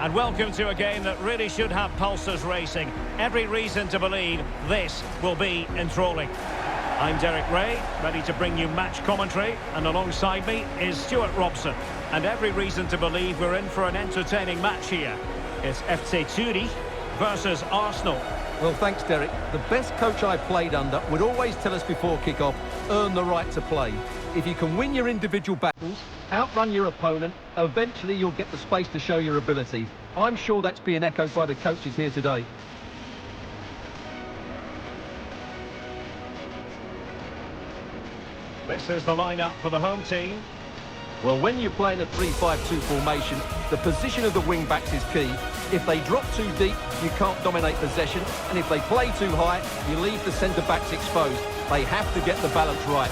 And welcome to a game that really should have pulses racing. Every reason to believe this will be enthralling. I'm Derek Ray, ready to bring you match commentary, and alongside me is Stuart Robson. And every reason to believe we're in for an entertaining match here. It's FC Zurich versus Arsenal. Well, thanks, Derek. The best coach I played under would always tell us before kick-off, earn the right to play. If you can win your individual battles, outrun your opponent, eventually you'll get the space to show your ability. I'm sure that's being echoed by the coaches here today. This is the lineup for the home team. Well, when you're playing a 3-5-2 formation, the position of the wing-backs is key. If they drop too deep, you can't dominate possession, and if they play too high, you leave the centre-backs exposed. They have to get the balance right.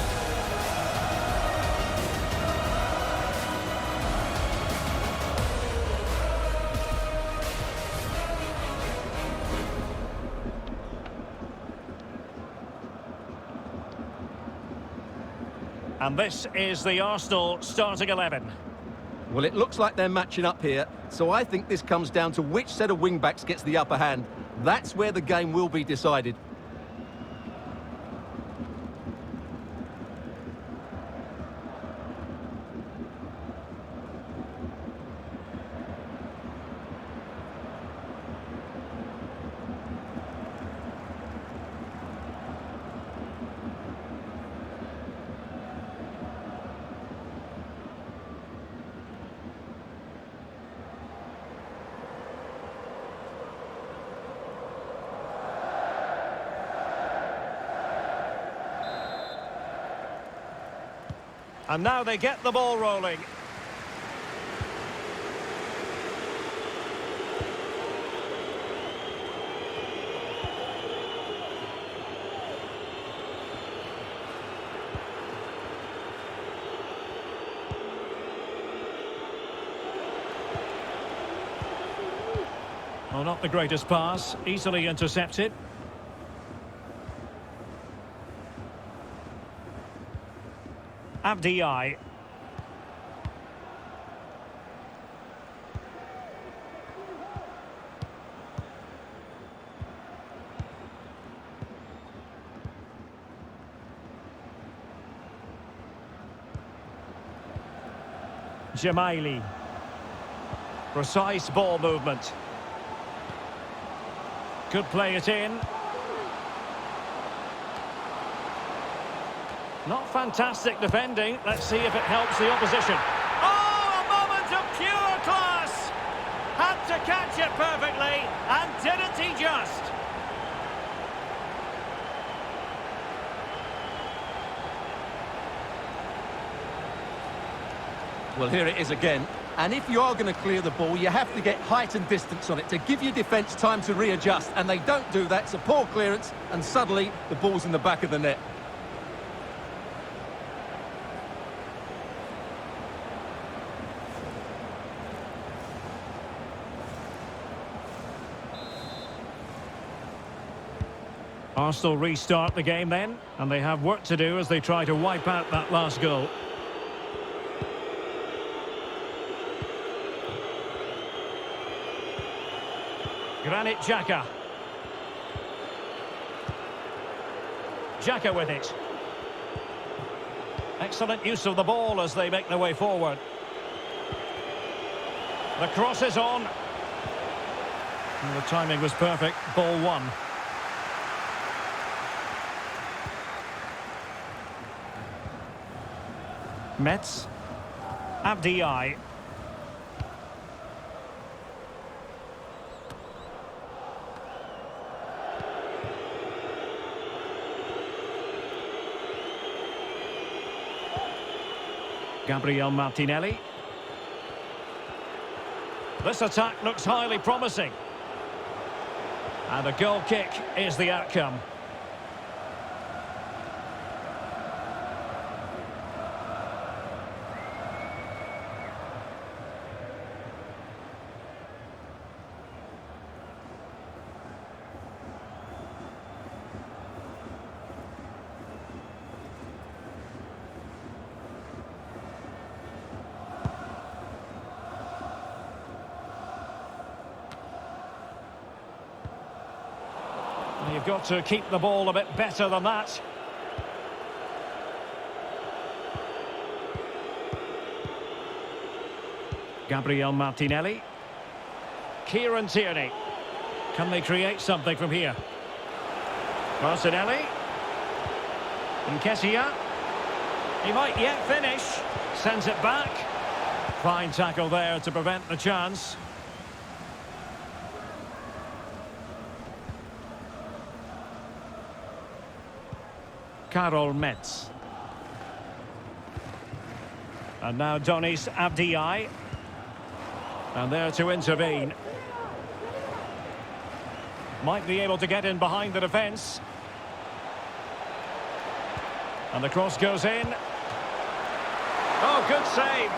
And this is the Arsenal starting 11. Well, it looks like they're matching up here, so I think this comes down to which set of wing-backs gets the upper hand. That's where the game will be decided. And now they get the ball rolling. Well, not the greatest pass, easily intercepted. HDR. Jamaili. Precise ball movement. Could play it in. Not fantastic defending. Let's see if it helps the opposition. Oh, a moment of pure class! Had to catch it perfectly, and didn't he just? Well, here it is again. And if you are going to clear the ball, you have to get height and distance on it to give your defence time to readjust. And they don't do that. It's a poor clearance, and suddenly the ball's in the back of the net. Arsenal restart the game then, and they have work to do as they try to wipe out that last goal. Granit Xhaka. Xhaka with it. Excellent use of the ball as they make their way forward. The cross is on. And the timing was perfect. Ball one. Metz. HDR. Gabriel Martinelli. This attack looks highly promising. And a goal kick is the outcome. You've got to keep the ball a bit better than that. Gabriel Martinelli. Kieran Tierney. Can they create something from here? Martinelli. Nketiah. He might yet finish. Sends it back. Fine tackle there to prevent the chance. Karol Metz. And now Donis Abdiai. And there to intervene. Might be able to get in behind the defence. And the cross goes in. Oh, good save.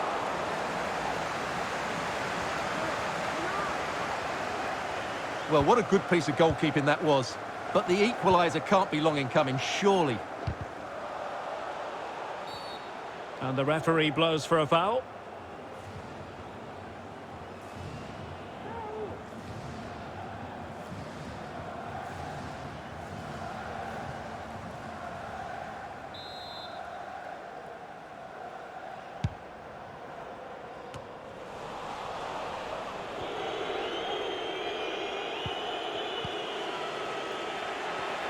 Well, what a good piece of goalkeeping that was. But the equaliser can't be long in coming, surely. And the referee blows for a foul.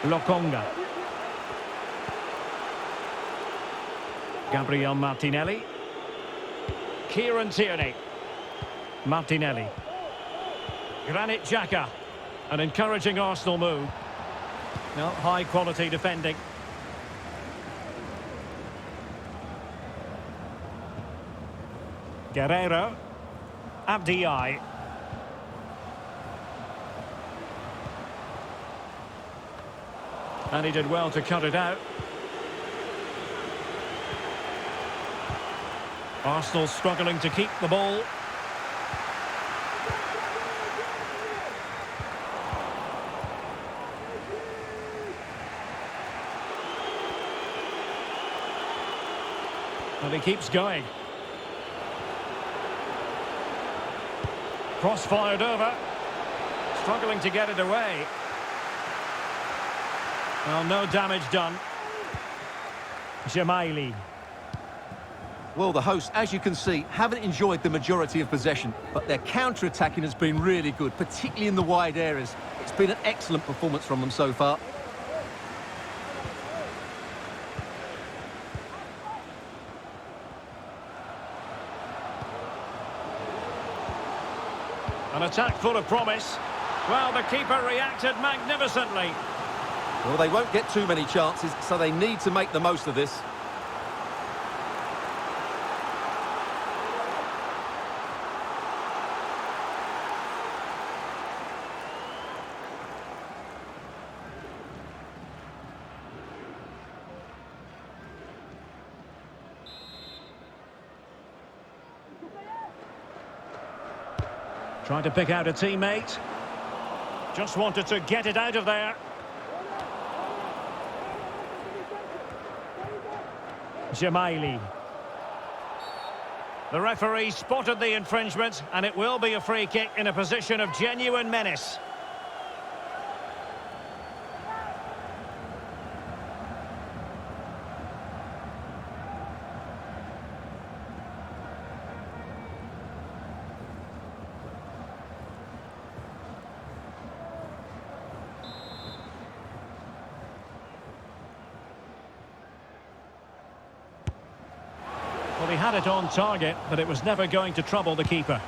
Lokonga. Gabriel Martinelli. Kieran Tierney. Martinelli. Granit Xhaka. An encouraging Arsenal move. No, high quality defending. Guerreiro. Abdiai. And he did well to cut it out. Arsenal struggling to keep the ball. And he keeps going. Cross fired over. Struggling to get it away. Well, no damage done. Jamaili. Well, the hosts, as you can see, haven't enjoyed the majority of possession, but their counter-attacking has been really good, particularly in the wide areas. It's been an excellent performance from them so far. An attack full of promise. Well, the keeper reacted magnificently. Well, they won't get too many chances, so they need to make the most of this. Trying to pick out a teammate. Just wanted to get it out of there. Jamaili. The referee spotted the infringement, and it will be a free kick in a position of genuine menace. Well, he had it on target, but it was never going to trouble the keeper.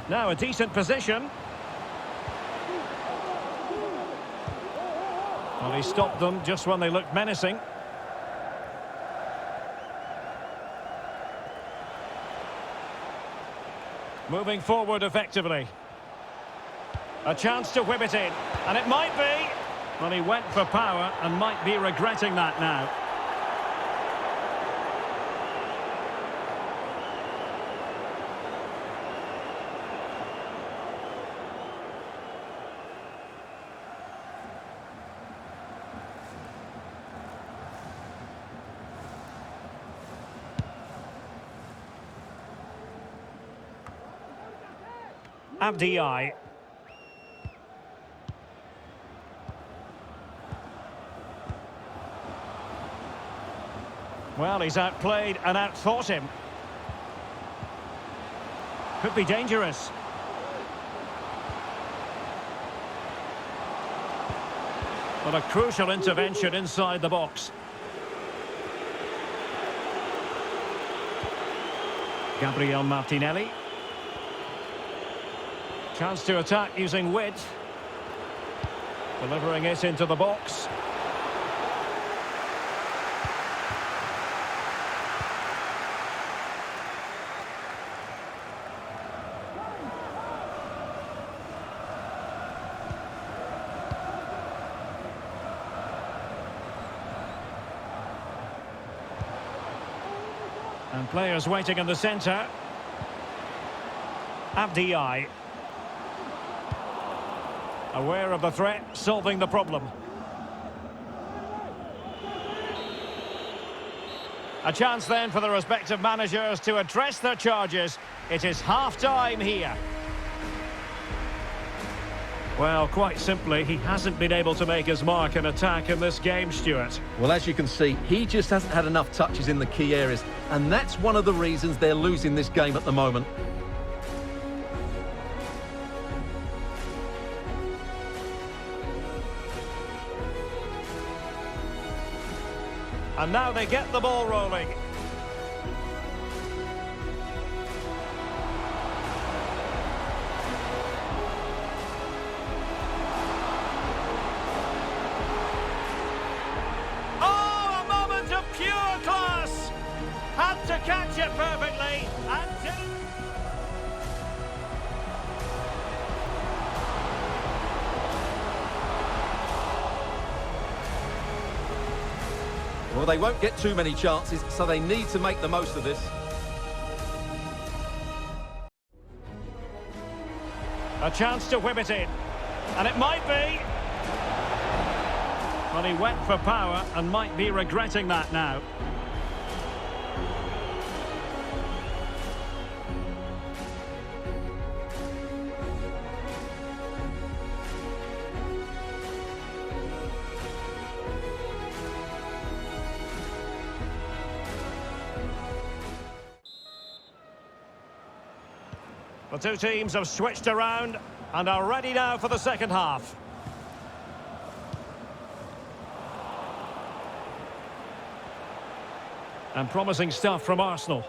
Now a decent position. Well, he stopped them just when they looked menacing. Moving forward effectively. A chance to whip it in, and it might be. Well, he went for power and might be regretting that now. Abdi. Well, he's outplayed and outthought him. Could be dangerous. But a crucial intervention inside the box. Gabriel Martinelli. Chance to attack using width. Delivering it into the box. And players waiting in the centre. Abdi. Aware of the threat, solving the problem. A chance then for the respective managers to address their charges. It is half-time here. Well, quite simply, he hasn't been able to make his mark in attack in this game, Stuart. Well, as you can see, he just hasn't had enough touches in the key areas, and that's one of the reasons they're losing this game at the moment. And now they get the ball rolling. Oh, a moment of pure class! Had to catch it perfectly. Well, they won't get too many chances, so they need to make the most of this. A chance to whip it in. And it might be. Well, he went for power and might be regretting that now. The two teams have switched around and are ready now for the second half. And promising stuff from Arsenal.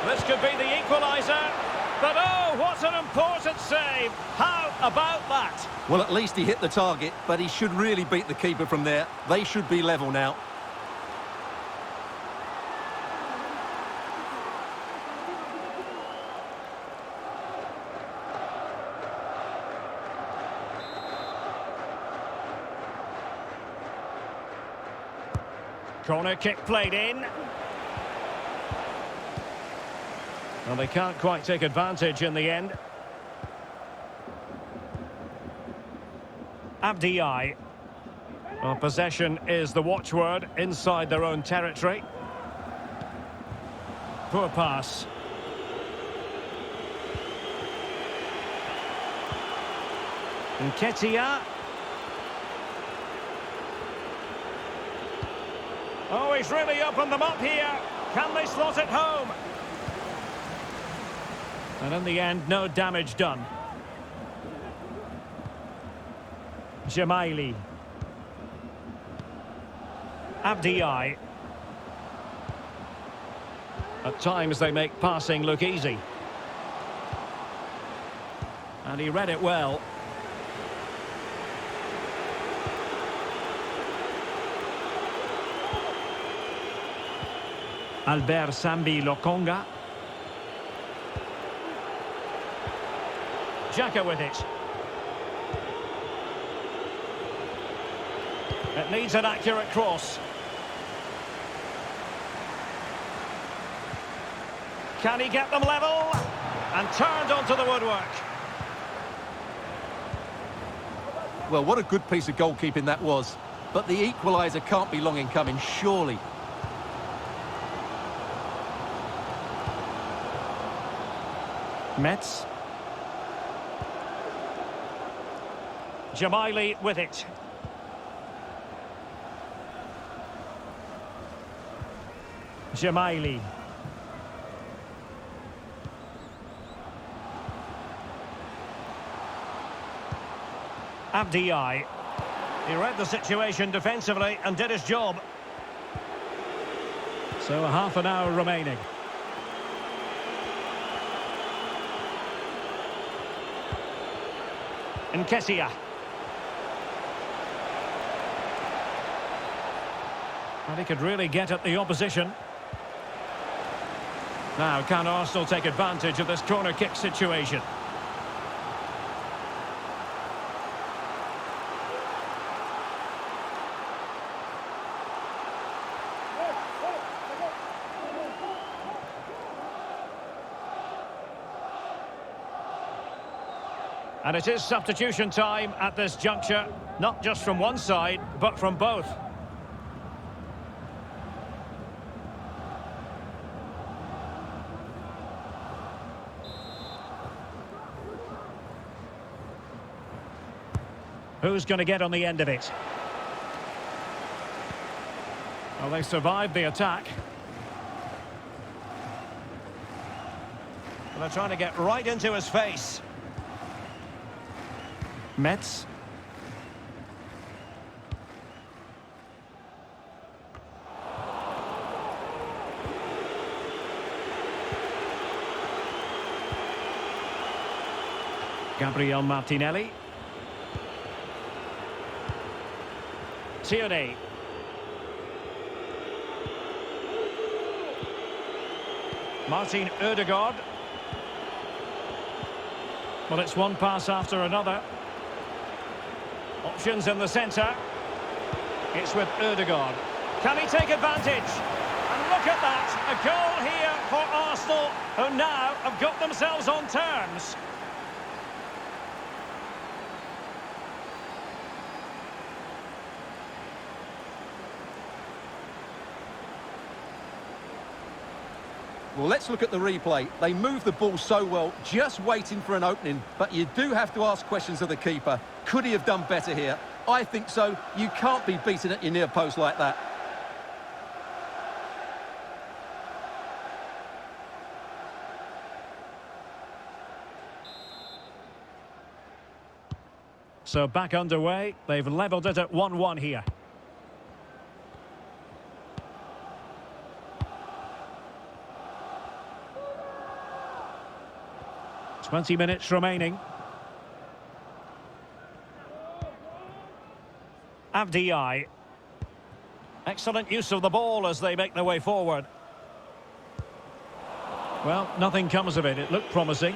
This could be the equaliser. But oh, what an important save. How about that? Well, at least he hit the target, but he should really beat the keeper from there. They should be level now. Corner kick played in. Well, they can't quite take advantage in the end. Abdi. Well, possession is the watchword inside their own territory. Poor pass. Nketiah. Oh, he's really opened them up here. Can they slot it home? And in the end, no damage done. Jamaili. Abdi. At times they make passing look easy. And he read it well. Albert Sambi Lokonga. Xhaka with it. It needs an accurate cross. Can he get them level? And turned onto the woodwork. Well, what a good piece of goalkeeping that was. But the equaliser can't be long in coming, surely. Metz. Jamaili with it. Jamaili. Abdiai. He read the situation defensively and did his job. So half an hour remaining. Nketiah. And he could really get at the opposition. Now, can Arsenal take advantage of this corner kick situation? And it is substitution time at this juncture, not just from one side, but from both. Who's going to get on the end of it? Well, they survived the attack. Well, they're trying to get right into his face. Metz. Gabriel Martinelli. Tierney. Martin Ødegaard. Well, it's one pass after another. Options in the centre. It's with Ødegaard. Can he take advantage? And look at that, a goal here for Arsenal, who now have got themselves on terms. Well, let's look at the replay. They move the ball so well, just waiting for an opening. But you do have to ask questions of the keeper. Could he have done better here? I think so. You can't be beaten at your near post like that. So back underway. They've levelled it at 1-1 here. Twenty minutes remaining. Abdiai. Excellent use of the ball as they make their way forward. Well, nothing comes of it. It looked promising.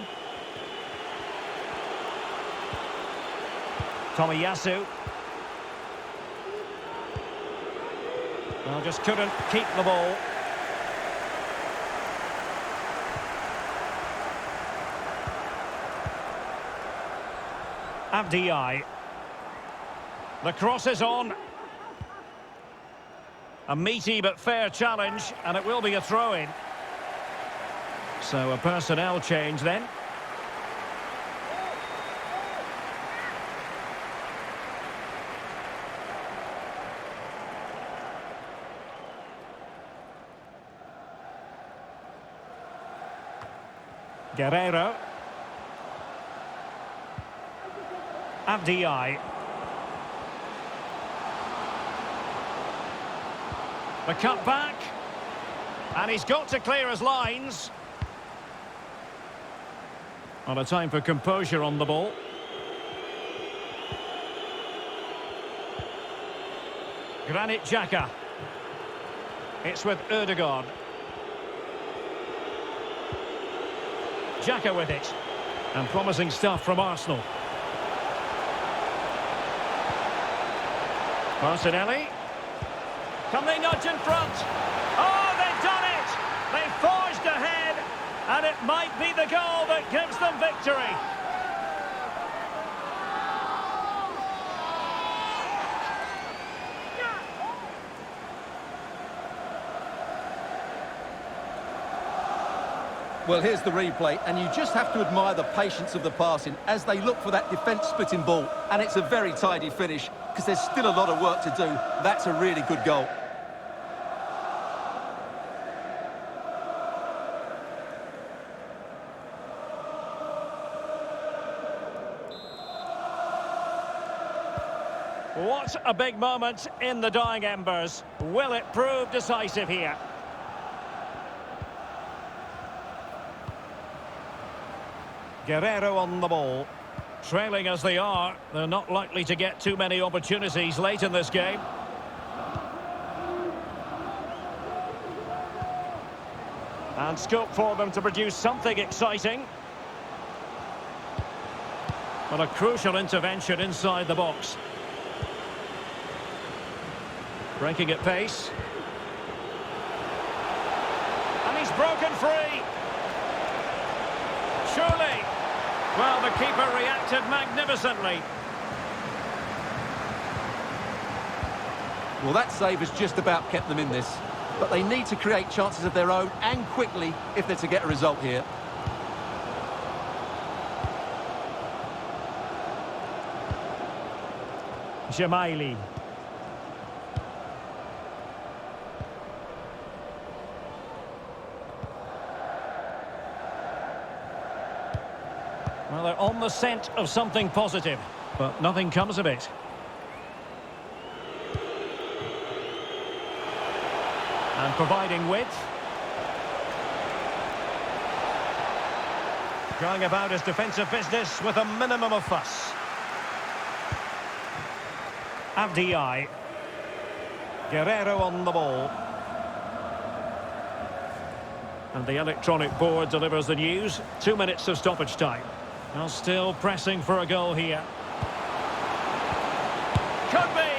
Tomiyasu. Well, just couldn't keep the ball. Abdiai. The cross is on. A meaty but fair challenge, and it will be a throw-in. So a personnel change then. Guerreiro. Abdiai. The cut back. And he's got to clear his lines. On a time for composure on the ball. Granit Xhaka. It's with Ødegaard. Xhaka with it. And promising stuff from Arsenal. Martinelli. Can they nudge in front? Oh, they've done it! They forged ahead, and it might be the goal that gives them victory. Well, here's the replay, and you just have to admire the patience of the passing as they look for that defence-splitting ball. And it's a very tidy finish, because there's still a lot of work to do. That's a really good goal. What a big moment in the dying embers. Will it prove decisive here? Guerrero on the ball. Trailing as they are, they're not likely to get too many opportunities late in this game. And scope for them to produce something exciting. But a crucial intervention inside the box. Breaking at pace. And he's broken free. Surely. Well, the keeper reacted magnificently. Well, that save has just about kept them in this. But they need to create chances of their own, and quickly, if they're to get a result here. Jamaili. Well, they're on the scent of something positive, but nothing comes of it. And providing width. Going about his defensive business with a minimum of fuss. HDR. Guerrero on the ball. And the electronic board delivers the news. 2 minutes of stoppage time. Well, still pressing for a goal here. Could be.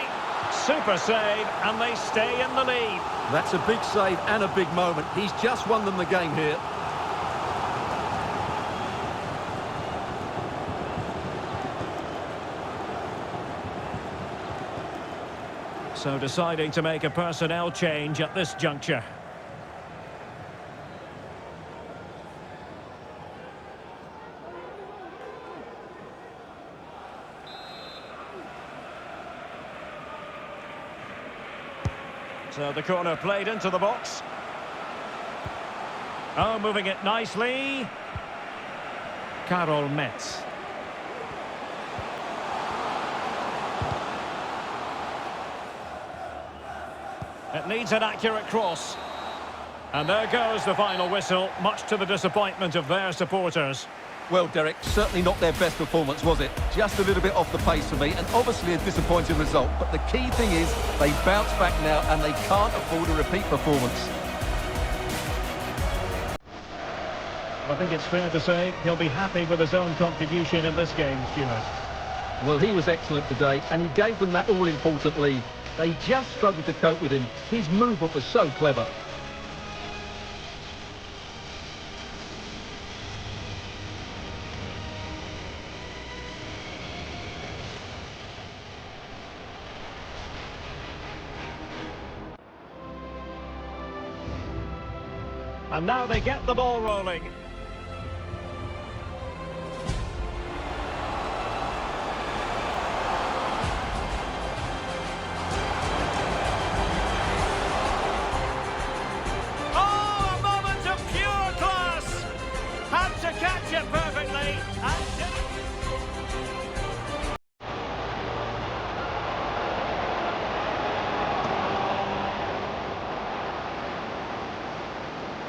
Super save, and they stay in the lead. That's a big save and a big moment. He's just won them the game here. So deciding to make a personnel change at this juncture. So the corner played into the box. Oh, moving it nicely. Karol Metz. It needs an accurate cross. And there goes the final whistle, much to the disappointment of their supporters. Well, Derek, certainly not their best performance, was it? Just a little bit off the pace for me, and obviously a disappointing result. But the key thing is they bounce back now, and they can't afford a repeat performance. I think it's fair to say he'll be happy with his own contribution in this game, Stuart. Well, he was excellent today, and he gave them that all-important lead. They just struggled to cope with him. His movement was so clever. And now they get the ball rolling. Oh, a moment of pure class! Had to catch it perfectly.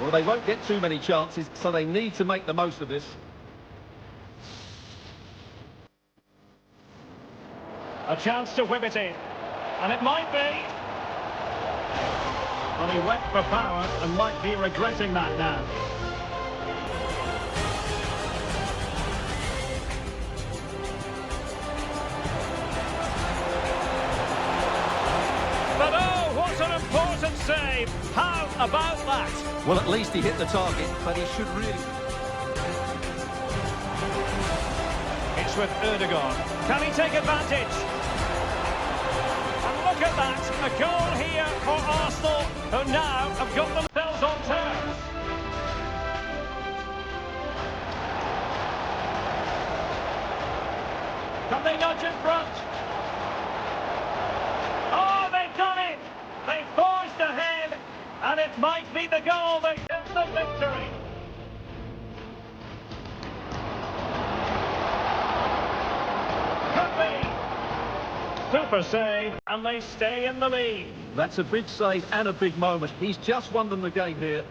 Well, they won't get too many chances, so they need to make the most of this. A chance to whip it in. And it might be. Well, he went for power and might be regretting that now. But oh, what an important save. How about that? Well, at least he hit the target, but he should really... It's with Erdogan. Can he take advantage? And look at that. A goal here for Arsenal, who now have got themselves on terms. Can they nudge in front? Oh, they've done it! They forced ahead, and it might be the goal that gives them victory. Could be. Super save, and they stay in the lead. That's a big save and a big moment. He's just won them the game here.